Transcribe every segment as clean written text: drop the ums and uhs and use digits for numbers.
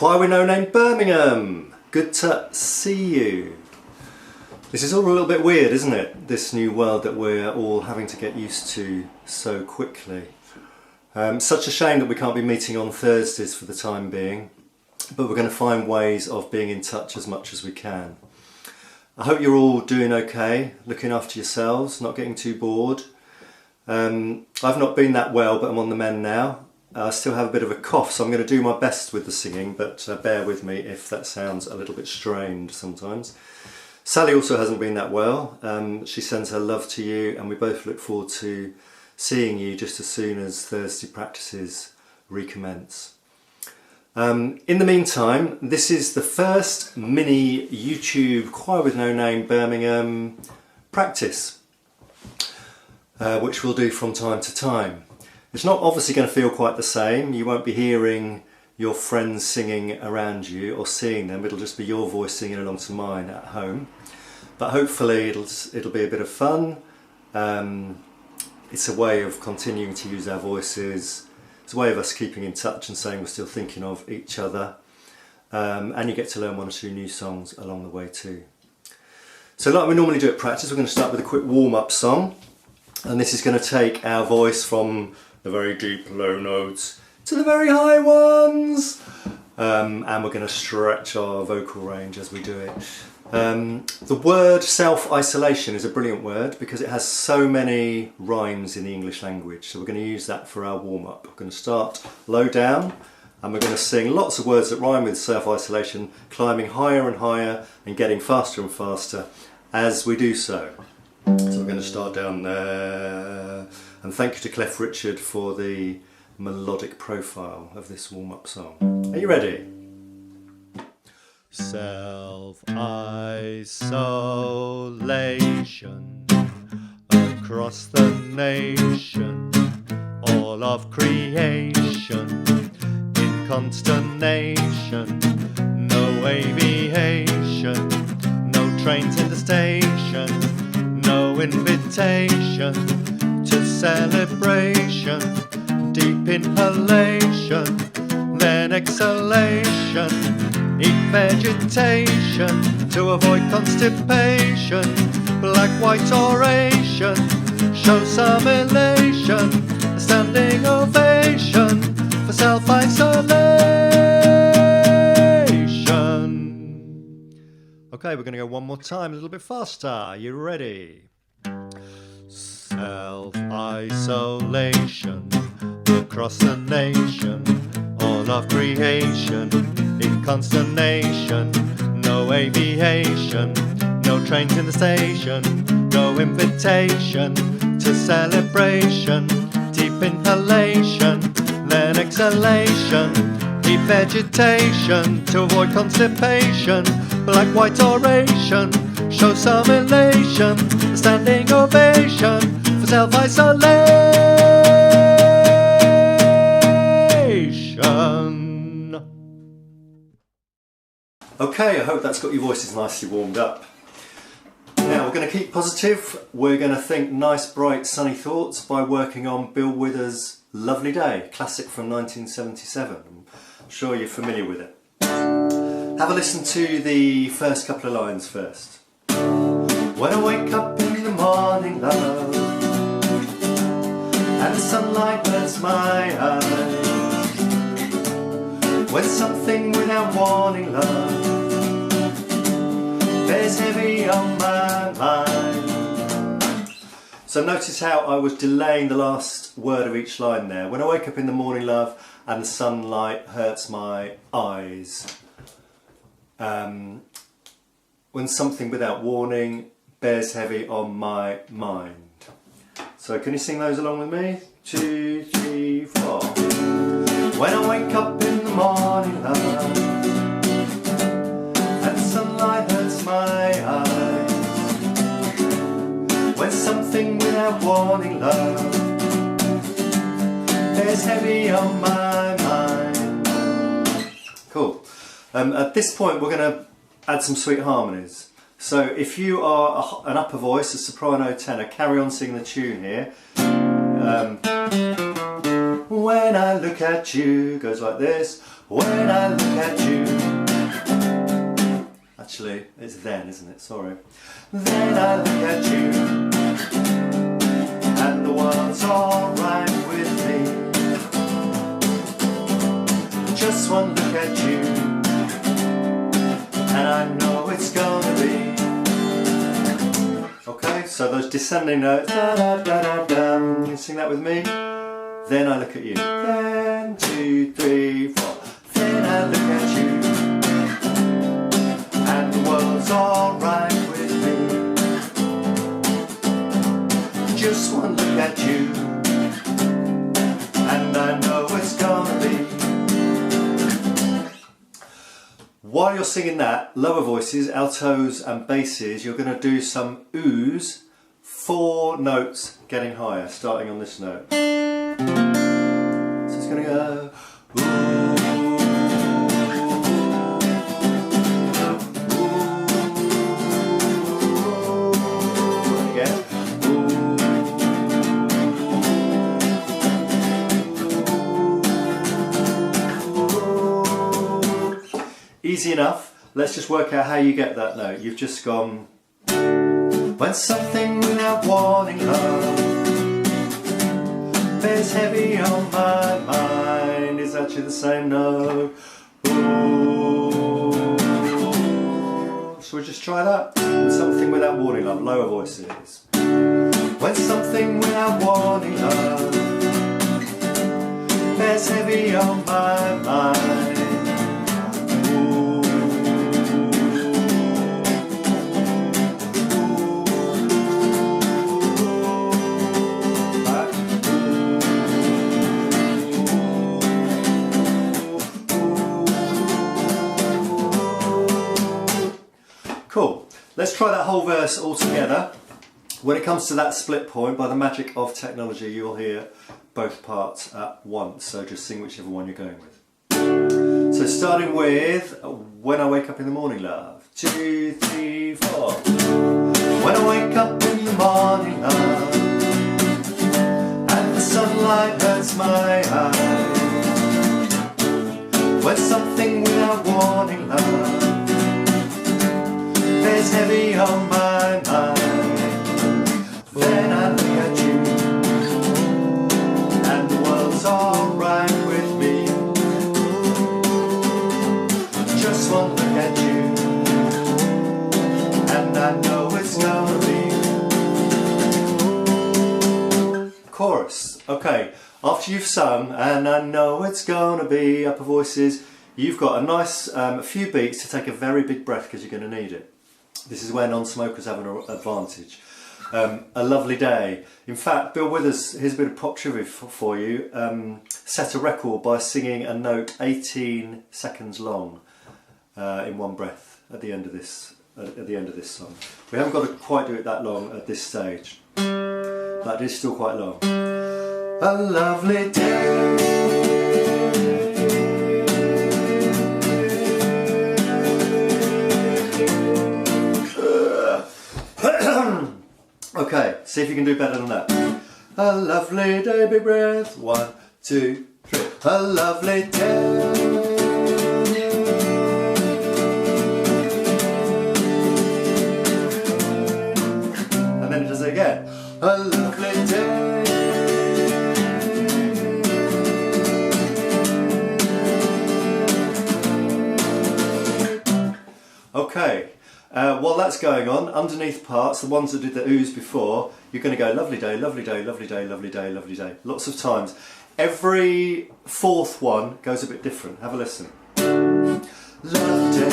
CWNN Birmingham, good to see you. This is all a little bit weird, isn't it? This new world that we're all having to get used to so quickly. Such a shame that we can't be meeting on Thursdays for the time being, but we're going to find ways of being in touch as much as we can. I hope you're all doing okay, looking after yourselves, not getting too bored. I've not been that well, but I'm on the mend now. I still have a bit of a cough, so I'm going to do my best with the singing, but bear with me if that sounds a little bit strained sometimes. Sally also hasn't been that well. She sends her love to you, and we both look forward to seeing you just as soon as Thursday practices recommence. In the meantime, this is the first mini YouTube Choir with No Name Birmingham practice, which we'll do from time to time. It's not obviously going to feel quite the same. You won't be hearing your friends singing around you or seeing them. It'll just be your voice singing along to mine at home. But hopefully it'll be a bit of fun. It's a way of continuing to use our voices. It's a way of us keeping in touch and saying we're still thinking of each other. And you get to learn one or two new songs along the way too. So like we normally do at practice, we're going to start with a quick warm-up song. And this is going to take our voice from the very deep low notes to the very high ones. And we're going to stretch our vocal range as we do it. The word self-isolation is a brilliant word because it has so many rhymes in the English language. So we're going to use that for our warm-up. We're going to start low down and we're going to sing lots of words that rhyme with self-isolation, climbing higher and higher and getting faster and faster as we do so. So we're going to start down there, and thank you to Clef Richard for the melodic profile of this warm-up song. Are you ready? Self-isolation across the nation, all of creation in consternation, no aviation, no trains in the station, no invitation to celebration, deep inhalation, then exhalation, eat vegetation to avoid constipation, black white oration, show some elation, a standing ovation for self-isolation. Okay, we're going to go one more time, a little bit faster. Are you ready? Self-isolation across the nation, all of creation in consternation, no aviation, no trains in the station, no invitation to celebration, deep inhalation, then exhalation, deep vegetation to avoid constipation, black white oration, show some elation, a standing ovation for self-isolation. Okay, I hope that's got your voices nicely warmed up. Now we're going to keep positive. We're going to think nice, bright, sunny thoughts by working on Bill Withers' Lovely Day, classic from 1977. I'm sure you're familiar with it. Have a listen to the first couple of lines first. When I wake up in the morning, love, and the sunlight burns my eyes, when something without warning, love, bears heavy on my mind. So notice how I was delaying the last word of each line there. When I wake up in the morning, love, and the sunlight hurts my eyes. When something without warning bears heavy on my mind. So can you sing those along with me? 2, 3, 4. When I wake up in the morning, love, and the sunlight hurts my eyes, when something without warning, love, bears heavy on my mind. Cool. At this point we're going to add some sweet harmonies. So if you are an upper voice, a soprano, tenor, carry on singing the tune here. When I look at you, goes like this. When I look at you. Actually, it's then, isn't it? Sorry. Then I look at you, and the world's alright with me. Just one look at you, and I know it's gonna be. Okay, so those descending notes. Da, da, da, da, da. Can you sing that with me? Then I look at you. Then, 2, 3, 4. Then I look at you, and the world's alright with me. Just one look at you, and I know it's gonna be. While you're singing that, lower voices, altos and basses, you're going to do some oohs, 4 notes getting higher, starting on this note. So it's going to go ooh. Easy enough. Let's just work out how you get that note. You've just gone. When something without warning, love, bears heavy on my mind, is actually the same note. Ooh. So we'll just try that. When something without warning, love, lower voices. When something without warning, love, bears heavy on my mind. Cool. Let's try that whole verse all together. When it comes to that split point, by the magic of technology, you'll hear both parts at once. So just sing whichever one you're going with. So starting with When I Wake Up in the Morning, love. 2, 3, 4. When I wake up in the morning, love, and the sunlight hurts my eyes. When something without warning, love, bears heavy on my mind. Then I look at you, and the world's alright with me. Just one look at you, and I know it's gonna be. Chorus. Okay, after you've sung, and I know it's gonna be, upper voices, you've got a nice few beats to take a very big breath because you're going to need it. This is where non-smokers have an advantage. A lovely day. In fact, Bill Withers, here's a bit of pop trivia for you, set a record by singing a note 18 seconds long in one breath at the end of this song. We haven't got to quite do it that long at this stage. That is still quite long. A lovely day. Okay, see if you can do better than that. A lovely day, big breath. 1, 2, 3. A lovely day. And then it does it again. A lovely day. Okay. While that's going on, underneath parts, the ones that did the oohs before, you're going to go lovely day, lovely day, lovely day, lovely day, lovely day. Lots of times. Every fourth one goes a bit different. Have a listen. Lovely day,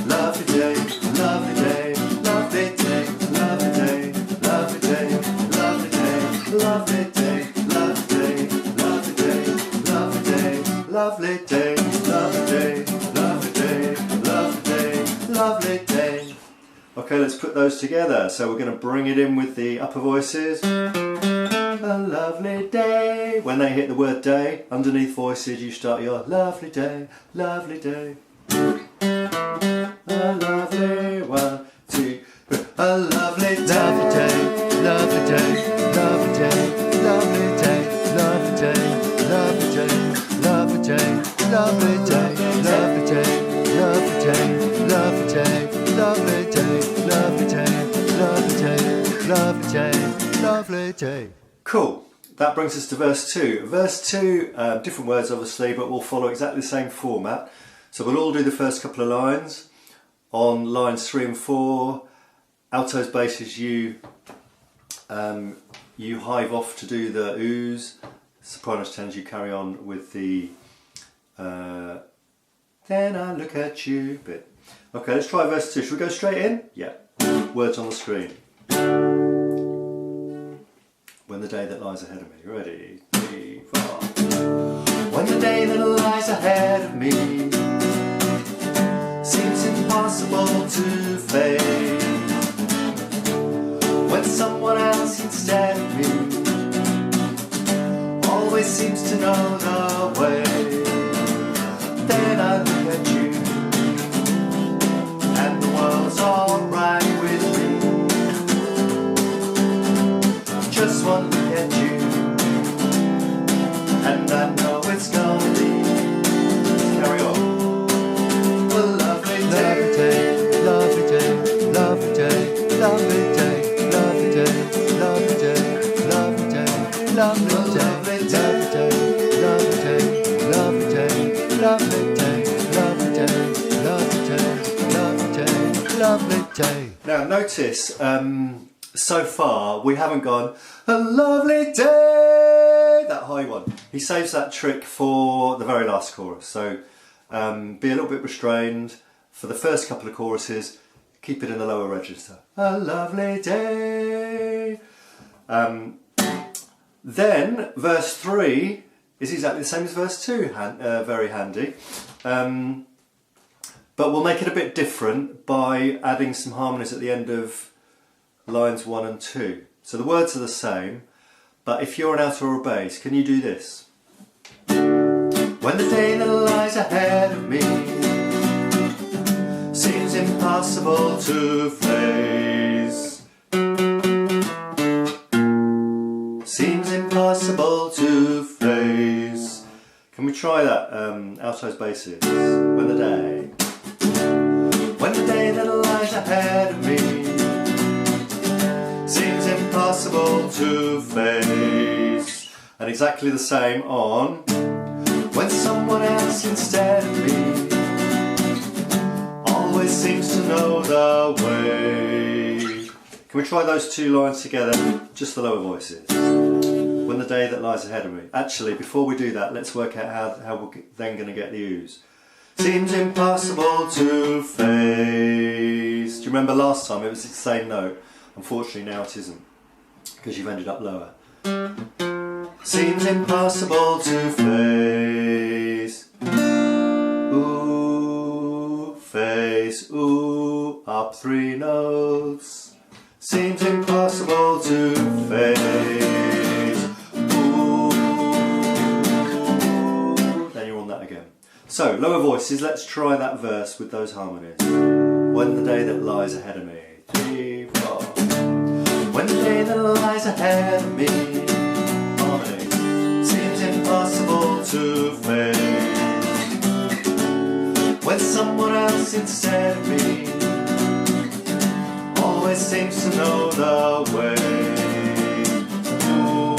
lovely day, lovely day, lovely day, lovely day, lovely day, lovely day, lovely day, lovely day, lovely day, lovely day, lovely day, lovely day, lovely day, lovely day, lovely day. Okay, let's put those together. So we're going to bring it in with the upper voices. A lovely day. When they hit the word day, underneath voices, you start your lovely day, lovely day. A lovely 1, 2, 3. A lovely day, lovely day, lovely day, lovely day, lovely day, lovely day, lovely day. lovely day, lovely day, lovely day, lovely day, lovely day, lovely day, lovely day, lovely day, lovely day. Cool. That brings us to verse 2. Verse 2, different words obviously, but we'll follow exactly the same format. So we'll all do the first couple of lines. On lines 3 and 4, altos, basses, you hive off to do the oohs. Sopranos, tenors, you carry on with the then I look at you bit. Okay, let's try verse 2. Should we go straight in? Yeah. Words on the screen. When the day that lies ahead of me. Ready? 3, 4. When the day that lies ahead of me seems impossible to face, when someone else instead of me always seems to know the way, then I look at you and the world's alright with me. Just one look at you and I know it's gonna be, carry on, a lovely day, lovely day, lovely day, lovely day, lovely day, lovely day, lovely day, lovely day, lovely day, lovely day, lovely day, lovely day, lovely day, lovely day, lovely day, lovely day. Now notice, so far we haven't gone a lovely day, that high one. He saves that trick for the very last chorus, so be a little bit restrained for the first couple of choruses. Keep it in the lower register. A lovely day. Then verse 3 is exactly the same as verse 2, very handy. But we'll make it a bit different by adding some harmonies at the end of lines 1 and 2. So the words are the same, but if you're an alto or a bass, can you do this? When the day that lies ahead of me seems impossible to face, seems impossible to face. Can we try that? Altos, basses. When the day that lies ahead of me seems impossible to face. And exactly the same on when someone else instead of me always seems to know the way. Can we try those two lines together? Just the lower voices. When the day that lies ahead of me. Actually, before we do that, let's work out how we're then going to get the oohs. Seems impossible to face. Do you remember last time it was the same note? Unfortunately now it isn't, because you've ended up lower. Seems impossible to face. Ooh, face, ooh, up 3 notes. Seems impossible to face. Ooh. Then you're on that again. So, lower voices, let's try that verse with those harmonies. When the day that lies ahead of me. 3, 4. When the day that lies ahead of me, harmony, seems impossible to face. When someone else instead of me always seems to know the way. Ooh.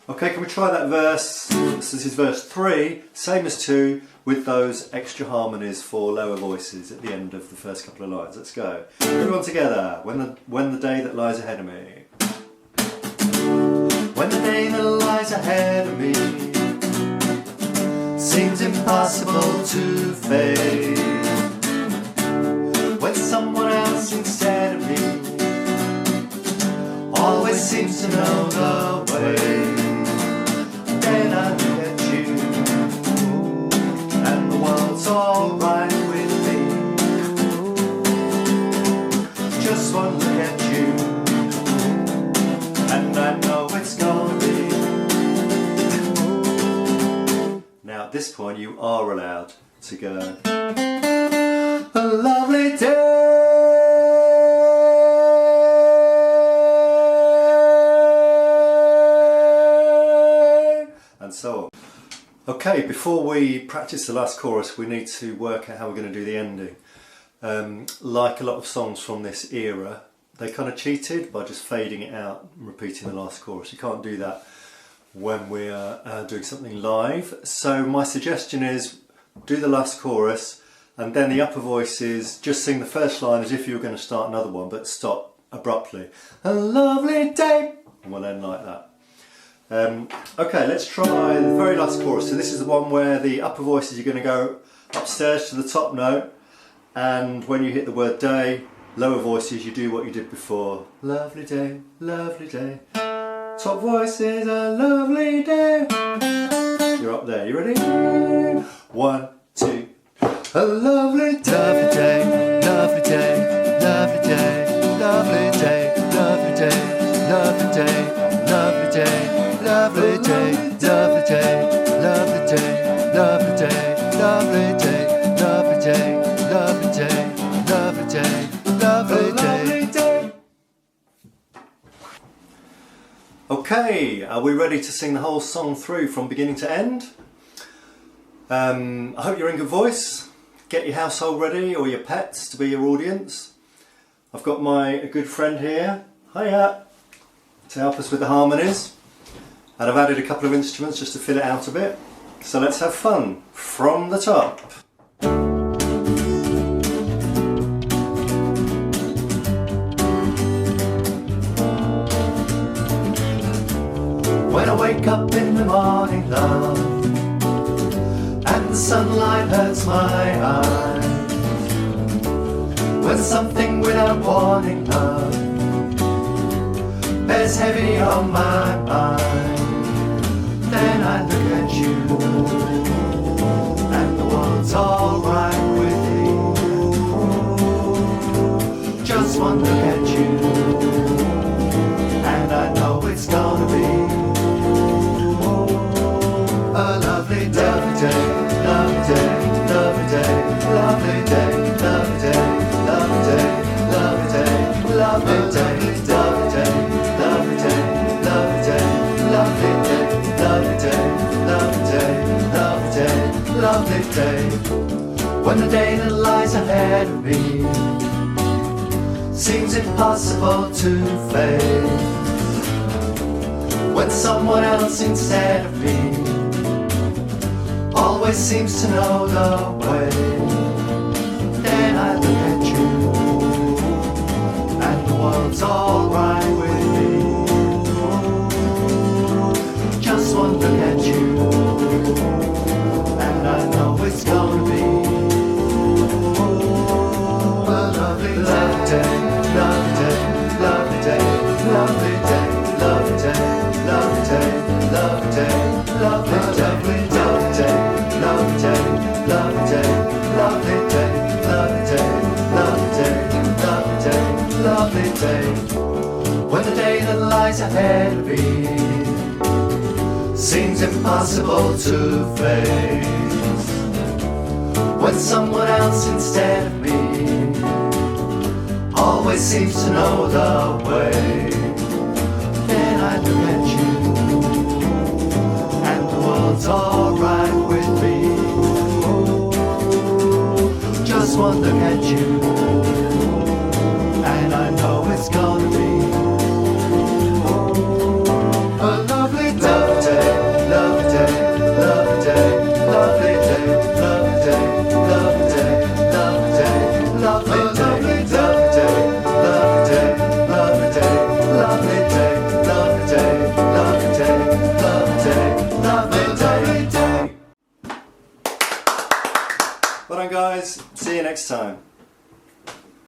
Okay, can we try that verse? This is verse 3, same as 2, with those extra harmonies for lower voices at the end of the first couple of lines. Let's go. Everyone together. When the day that lies ahead of me. When the day that lies ahead of me seems impossible to face. When someone else instead of me always seems to know the way. Then I look at you and the world's alright with me. Just one look at you and I know it's gonna be. Now at this point point you are allowed to go. A lovely day. And so on. Okay, before we practice the last chorus, we need to work out how we're going to do the ending. Like a lot of songs from this era, they kind of cheated by just fading it out and repeating the last chorus. You can't do that when we're doing something live. So my suggestion is do the last chorus, and then the upper voices just sing the first line as if you were going to start another one, but stop abruptly. A lovely day, and we'll end like that. Okay, let's try the very last chorus. So this is the one where the upper voices are going to go upstairs to the top note, and when you hit the word day, lower voices, you do what you did before. Lovely day, lovely day. Top voices, a lovely day. You're up there, you ready? 1, 2. A lovely day. Lovely day, lovely day, lovely day, lovely day, lovely day, lovely day, lovely day, lovely day, lovely day, lovely day, lovely day, lovely day, lovely day, lovely day, lovely day. Okay, are we ready to sing the whole song through from beginning to end? I hope you're in good voice. Get your household ready, or your pets, to be your audience. I've got my good friend here, hiya, to help us with the harmonies. And I've added a couple of instruments just to fill it out a bit. So let's have fun from the top. When I wake up in the morning, love, and the sunlight hurts my eyes, when something without warning, love, bears heavy on my mind, then I look at you, and the world's alright with me. Just one look at you, and I know it's gonna be a lovely day, lovely day, lovely day, lovely day, lovely day, lovely day, lovely day, lovely day, lovely day, lovely day, lovely day, lovely day, lovely day, lovely day, lovely day, lovely day. When the day that lies ahead of me seems impossible to face, when someone else instead of me always seems to know the way, then I look at you, and the world's alright with me. Just one look at you, and I know it's gonna be a lovely day, lovely day, lovely day, lovely day, lovely day, lovely day, lovely day, lovely day, lovely day. Lovely day, lovely day, lovely day, lovely day, lovely day, lovely day, lovely day. When the day that lies ahead of me seems impossible to face, when someone else instead of me always seems to know the way, then I look at you, and the world's alright with me. Just one look at you, and I know it's gonna be a lovely day, lovely day, lovely day, lovely day, lovely day, lovely day, lovely day, lovely day, lovely day, lovely day, lovely day, lovely day, lovely day, lovely day, lovely day, lovely day. Well done, guys. See you next time.